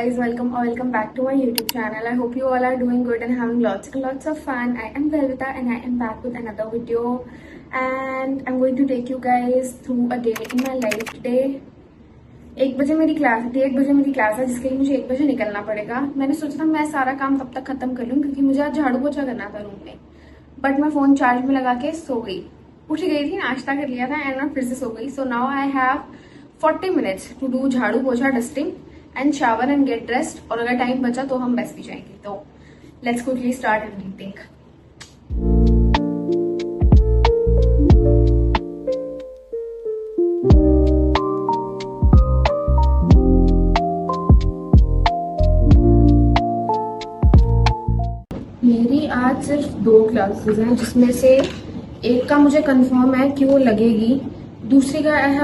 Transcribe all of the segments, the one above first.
guys, welcome back to my YouTube channel. I hope you all are doing good and having lots and lots of fun. I am Velvita and I am back with another video, and I'm going to take you guys through a day in my life today. 1 बजे मेरी class 1:30 मेरी class है, जिसके लिए मुझे 1 बजे निकलना पड़ेगा। मैंने सोचा था मैं सारा काम तब तक खत्म कर लूँ क्योंकि मुझे आज झाड़ू पोछा करना था रूम में। बट मैं फोन चार्ज में लगा के सो गई, उठ गई थी, नाश्ता कर लिया था एंड मैं फिर से सो गई। So now I have 40 minutes to do झाड़ू पोछा, dusting and shower and get dressed. और अगर टाइम बचा तो हम बस भी जाएंगे। तो लेट्स क्विकली स्टार्ट एवरीथिंग। मेरी आज सिर्फ 2 क्लासेस हैं, जिसमें से एक का मुझे कंफर्म है कि वो लगेगी, दूसरी का आई एम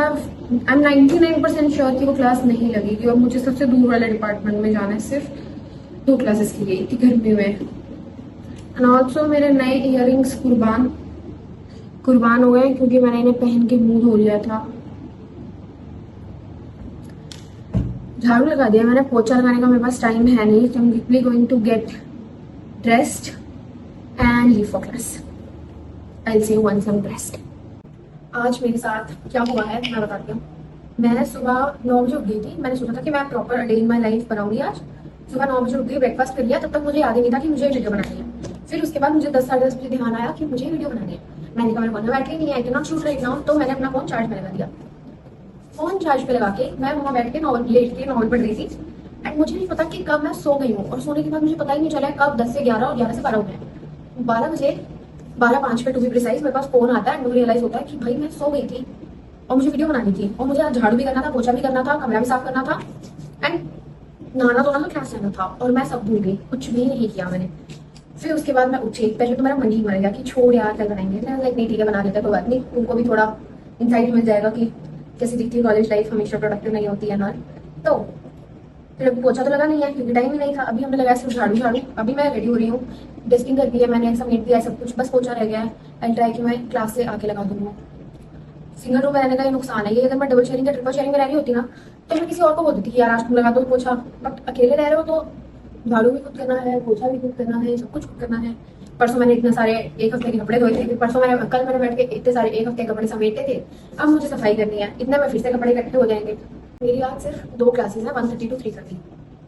99% श्योर कि वो क्लास नहीं लगेगी। और मुझे सबसे दूर वाले डिपार्टमेंट में जाना है, सिर्फ 2 क्लासेस की गई थी गर्मी में। एंड ऑल्सो मेरे नए इयररिंग्स कुर्बान हो गए क्योंकि मैंने इन्हें पहन के मुंह धो लिया था। झाड़ू लगा दिया मैंने, पोछा लगाने का मेरे पास टाइम है नहीं, तो I am quickly going to get dressed and leave for class. I will see you once I am dressed. आज मेरे साथ क्या हुआ है मैं बताती हूँ। मैं सुबह 9 बजे उठ गई थी। मैंने सोचा था कि मैं proper day in my life बनाऊंगी। आज सुबह 9 बजे उठ गई, ब्रेकफास्ट कर लिया। तब तक मुझे याद ही नहीं था कि मुझे वीडियो बनानी है। फिर उसके बाद मुझे 10 साढ़े 10 बजे ध्यान आया कि मुझे वीडियो बनानी है। मैंने कहा मेरे फोन में बैटरी नहीं है, I can not shoot right now. तो मैंने अपना फोन चार्ज में लगा दिया। फोन चार्ज पे लगा के मैं वहाँ बैठ के लेट के नॉवल पढ़ रही थी। एंड मुझे नहीं पता कि कब मैं सो गई हूँ, और सोने के बाद मुझे पता ही नहीं चला कब 10 से 11 और 11 से 12 हो गए। 12 बजे 12:05 पे टू बी प्रिसाइज मेरे पास फोन आता है एंड मुझे रियलाइज होता है कि भाई मैं सो गई थी और मुझे वीडियो बनानी थी। और मुझे आज झाड़ू भी करना था, पोछा भी करना था, कमरा भी साफ करना था एंड नहाना धोना था, क्लास जाना था। और मैं सब भूल गई, कुछ भी नहीं किया मैंने। फिर उसके बाद मैं उठी, पहले तो मेरा मन ही मर गया कि छोड़ यार कल बनाएंगे। मैं लाइक नहीं ठीक है बना लेते, कोई बात नहीं, उनको भी थोड़ा इंसाइट मिल जाएगा कि कैसी दिखती है कॉलेज लाइफ, हमेशा प्रोडक्टिव नहीं होती है ना। तो फिर अभी पोछा तो लगा नहीं है क्योंकि टाइम ही नहीं था। अभी हमने लगाया सिर्फ झाड़ू। अभी मैं रेडी हो रही हूँ, डस्टिंग कर दी है मैंने, समेट दिया है सब कुछ, बस पोछा रह गया है। आई ट्राई कि मैं क्लास से आके लगा दूंगा। सिंगल रूम में रहने का ये नुकसान है, ये अगर मैं डबल शेयरिंग या ट्रिपल शेयरिंग में रह रही होती ना तो मैं किसी और को बोल देती कि यार आज तुम लगा दो पोछा। बट अकेले रह रहे हो तो झाड़ू भी खुद करना है, पोछा भी खुद करना है, सब कुछ खुद करना है। परसों मैंने इतने सारे 1 हफ्ते के कपड़े धोए थे, कल मैंने बैठ के इतने सारे 1 हफ्ते के कपड़े समेटे थे। अब मुझे सफाई करनी है, इतने में फिर से कपड़े इकट्ठे हो जाएंगे। मेरी आज सिर्फ 2 क्लासेस है, 1:30 to 3:30,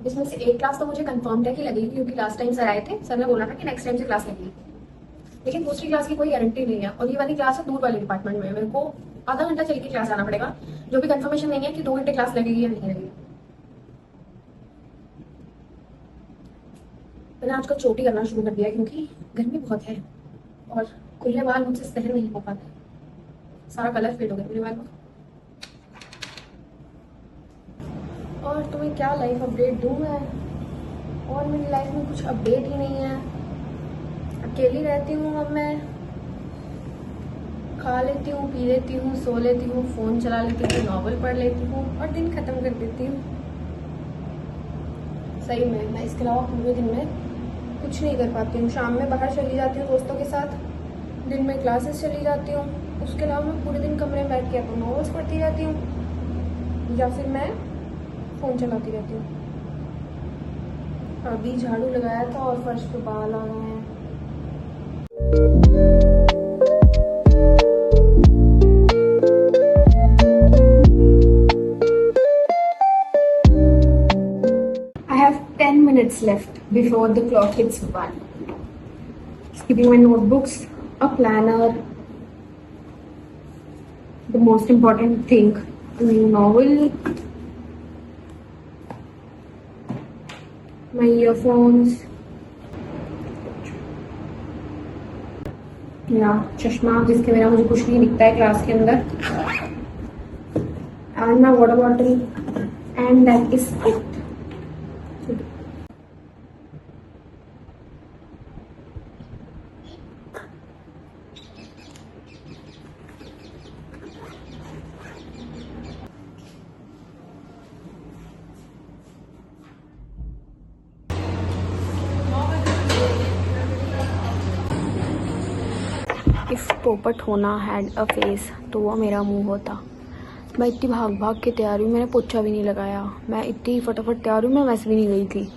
जिसमें से एक क्लास तो मुझे कंफर्म है कि लगेगी क्योंकि लास्ट टाइम सर आए थे, सर ने बोला था कि नेक्स्ट टाइम से क्लास लगेगी। लेकिन दूसरी क्लास की कोई गारंटी नहीं है, और ये वाली क्लास है दूर वाले डिपार्टमेंट में। मेरे को आधा घंटा चल के क्लास आना पड़ेगा, जो भी कंफर्मेशन नहीं है कि 2 घंटे क्लास लगेगी या नहीं लगेगी। मैंने आजकल चोटी करना शुरू कर दिया है क्योंकि गर्मी बहुत है और खुले बाल मुझसे सहन नहीं हो पाते। सारा कलर फेड हो गया मेरे बाल में। और तुम्हें क्या लाइफ अपडेट दूँ मैं, और मेरी लाइफ में कुछ अपडेट ही नहीं है। अकेली रहती हूँ अब मैं, खा लेती हूँ, पी लेती हूँ, सो लेती हूँ, फोन चला लेती हूँ, नॉवल पढ़ लेती हूँ और दिन खत्म कर देती हूँ। सही में मैं इसके अलावा पूरे दिन में कुछ नहीं कर पाती हूँ। शाम में बाहर चली जाती हूँ दोस्तों के साथ, दिन में क्लासेस चली जाती हूँ। उसके अलावा मैं पूरे दिन कमरे में बैठ के अपने नॉवेल्स पढ़ती रहती हूँ या फिर मैं फोन चलाती रहती हूँ। अभी झाड़ू लगाया था और फर्श पे बाल आ गए हैं। I have 10 minutes left before the clock hits 1. Keeping my notebooks, a planner, the most important thing, a new novel, my earphones, या चश्मा जिसके बिना मुझे कुछ नहीं दिखता है क्लास के अंदर, and my water bottle, and that is it. If पोपट होना हैड अ फेस तो वो मेरा मुंह होता। मैं इतनी भाग भाग के तैयार हुई, मैंने पोछा भी नहीं लगाया, मैं इतनी फटाफट तैयार हुई, मैं वैसे भी नहीं गई थी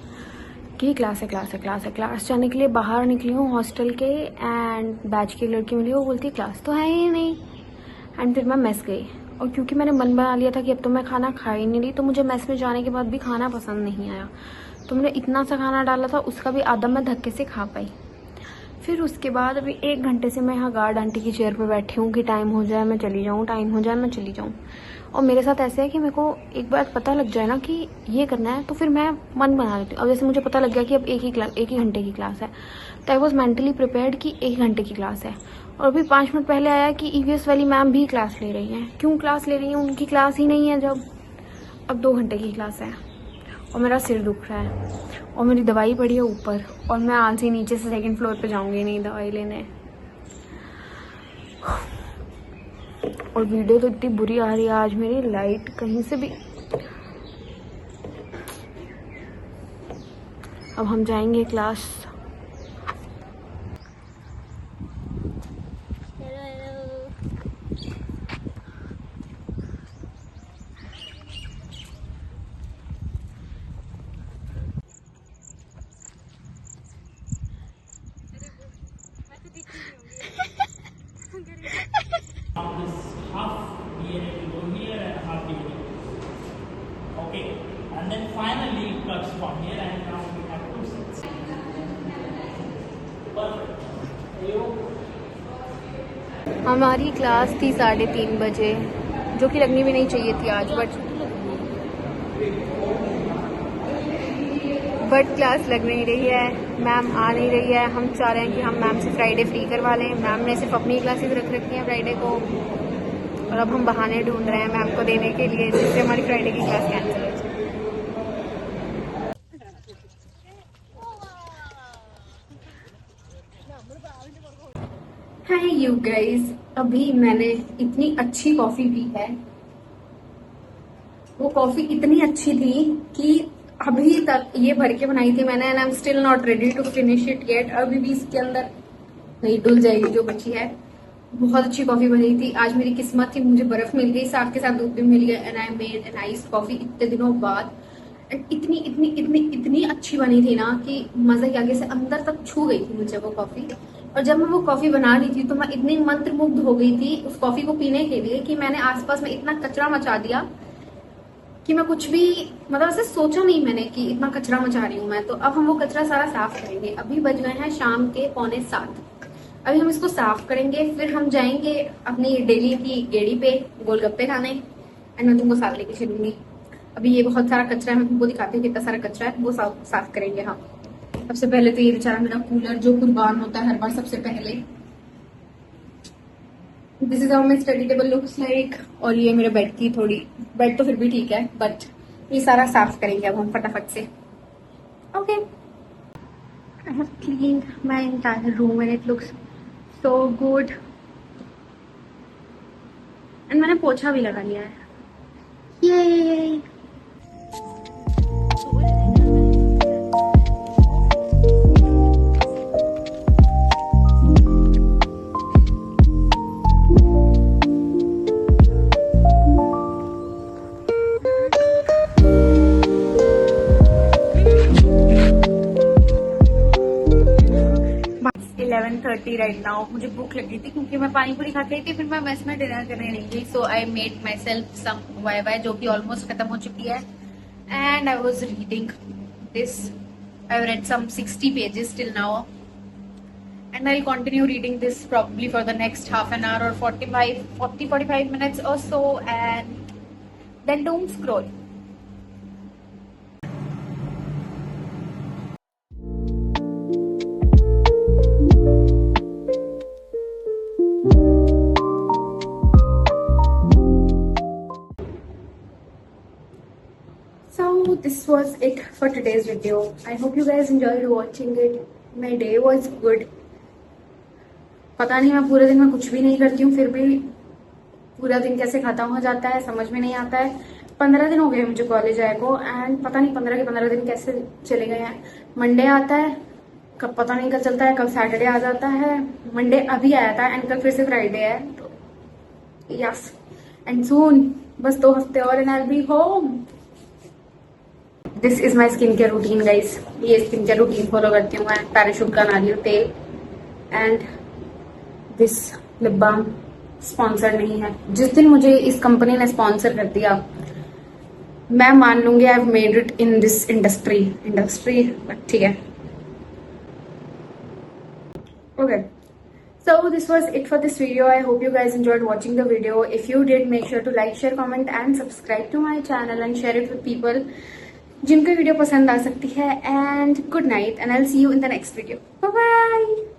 कि क्लास है क्लास है क्लास है। क्लास जाने के लिए बाहर निकली हूँ हॉस्टल के, एंड बैच की लड़की मिली, वो बोलती क्लास तो है ही नहीं। एंड फिर मैं मेस गई, और क्योंकि मैंने मन बना लिया था कि अब तो मैं खाना खा ही नहीं रही, तो मुझे मेस में जाने के बाद भी खाना पसंद नहीं आया। तो मैंने इतना सा खाना डाला था, उसका भी आधा मैं धक्के से खा पाई। फिर उसके बाद अभी 1 घंटे से मैं यहाँ गार्ड आंटी की चेयर पर बैठी हूँ कि टाइम हो जाए मैं चली जाऊँ, टाइम हो जाए मैं चली जाऊँ। और मेरे साथ ऐसे है कि मेरे को एक बार पता लग जाए ना कि ये करना है, तो फिर मैं मन बना लेती हूँ। अब जैसे मुझे पता लग गया कि अब एक ही घंटे की क्लास है, तो आई वॉज मेंटली प्रिपेयर्ड कि 1 घंटे की क्लास है। और अभी 5 मिनट पहले आया कि ईवीएस वाली मैम भी क्लास ले रही हैं। क्यों क्लास ले रही हैं, उनकी क्लास ही नहीं है जब। अब 2 घंटे की क्लास है, और मेरा सिर दुख रहा है, और मेरी दवाई पड़ी है ऊपर, और मैं आज से नीचे से 2nd फ्लोर पे जाऊंगी नहीं दवाई लेने। और वीडियो तो इतनी बुरी आ रही है आज मेरी, लाइट कहीं से भी। अब हम जाएंगे class. This half DNA will go here and half DNA. Okay, and then finally it cuts from here and now we have 2 sets. Perfect. हमारी क्लास थी 3:30 बजे, जो कि लगनी भी नहीं चाहिए थी आज, बट क्लास लग नहीं रही है, मैम आ नहीं रही है। हम चाह रहे हैं कि हम मैम से फ्राइडे फ्री करवा लें। मैम ने सिर्फ अपनी क्लासेस रख रखी हैं फ्राइडे को, और अब हम बहाने ढूंढ रहे हैं मैम को देने के लिए, जिससे हमारी फ्राइडे की क्लास कैंसिल हो जाए। हाय यू गाइस, अभी मैंने इतनी अच्छी कॉफी पी है। वो कॉफी इतनी अच्छी थी कि अभी तक ये भर के बनाई थी मैंने, and I am still not ready to finish it yet. अभी भी इसके अंदर नहीं डुल जाएगी जो बची है। बहुत अच्छी कॉफी बनी थी आज। मेरी किस्मत थी, मुझे बर्फ मिल गई, साथ के साथ दूध भी मिल गया, and I made an ice coffee इतने दिनों बाद। एंड इतनी इतनी इतनी इतनी अच्छी बनी थी ना कि मजे के आगे से अंदर तक छू गई थी मुझे वो कॉफी। और जब मैं वो कॉफी बना रही थी तो मैं इतनी मंत्रमुग्ध हो गई थी उस कॉफी को पीने के लिए कि मैंने आसपास में इतना कचरा मचा दिया कि मैं कुछ भी, मतलब ऐसे सोचा नहीं मैंने कि इतना कचरा मचा रही हूँ मैं। तो अब हम वो कचरा सारा साफ करेंगे। अभी बज गए हैं शाम के 6:45। अभी हम इसको साफ करेंगे, फिर हम जाएंगे अपनी डेली की गेड़ी पे गोलगप्पे खाने, एंड मैं तुमको साथ लेके चलूंगी। अभी ये बहुत सारा कचरा है, मैं तुमको दिखाती हूँ कितना सारा कचरा है, वो साफ करेंगे हम। सबसे पहले तो ये बेचारा मेरा कूलर जो कुर्बान होता है हर बार सबसे पहले। This is how my study table looks like. और ये मेरे बेड तो फिर भी ठीक है, बट ये सारा साफ करेंगे अब हम फटाफट से। Okay, I have cleaned my entire room and it looks so good. And मैंने पोछा भी लगा लिया है। ये राइट नाउ मुझे भूख लगी थी क्योंकि मैं पानी पूरी खा के आई थी, फिर मैं मेस में डिनर करने नहीं गई। So I made myself some वाई जो कि ऑलमोस्ट खत्म हो चुकी है, and I was reading this. I have read some 60 pages till now, and I'll continue reading this probably for the next half an hour or 45 minutes or so, and then doom scroll. So this was it for today's video. I hope you guys enjoyed watching it. My day was good. पता नहीं मैं पूरे दिन में कुछ भी नहीं करती हूँ, फिर भी पूरा दिन कैसे खत्म हो जाता है समझ में नहीं आता है। 15 दिन हो गए मुझे कॉलेज आए को, एंड पता नहीं 15 के 15 दिन कैसे चले गए हैं। मंडे आता है, कब पता नहीं कल चलता है, कल सैटरडे आ जाता है। मंडे अभी आया था, एंड कल फिर से फ्राइडे है। तो यस, एंड सून बस 2 हफ्ते और and I will be home. This is my skin care routine guys. ये स्किन केयर रूटीन फॉलो करती हूँ मैं. पैराशूट का नारियल तेल and this lip balm sponsor नहीं है. जिस दिन मुझे इस कंपनी ने स्पॉन्सर कर दिया मैं मान लूंगी I have made it in this industry but ठीक है. Okay, so this was it for this video. I hope you guys enjoyed watching the video. If you did, make sure to like, share, comment and subscribe to my channel and share it with people जिनको video पसंद आ सकती है. And good night and I'll see you in the next video. Bye bye.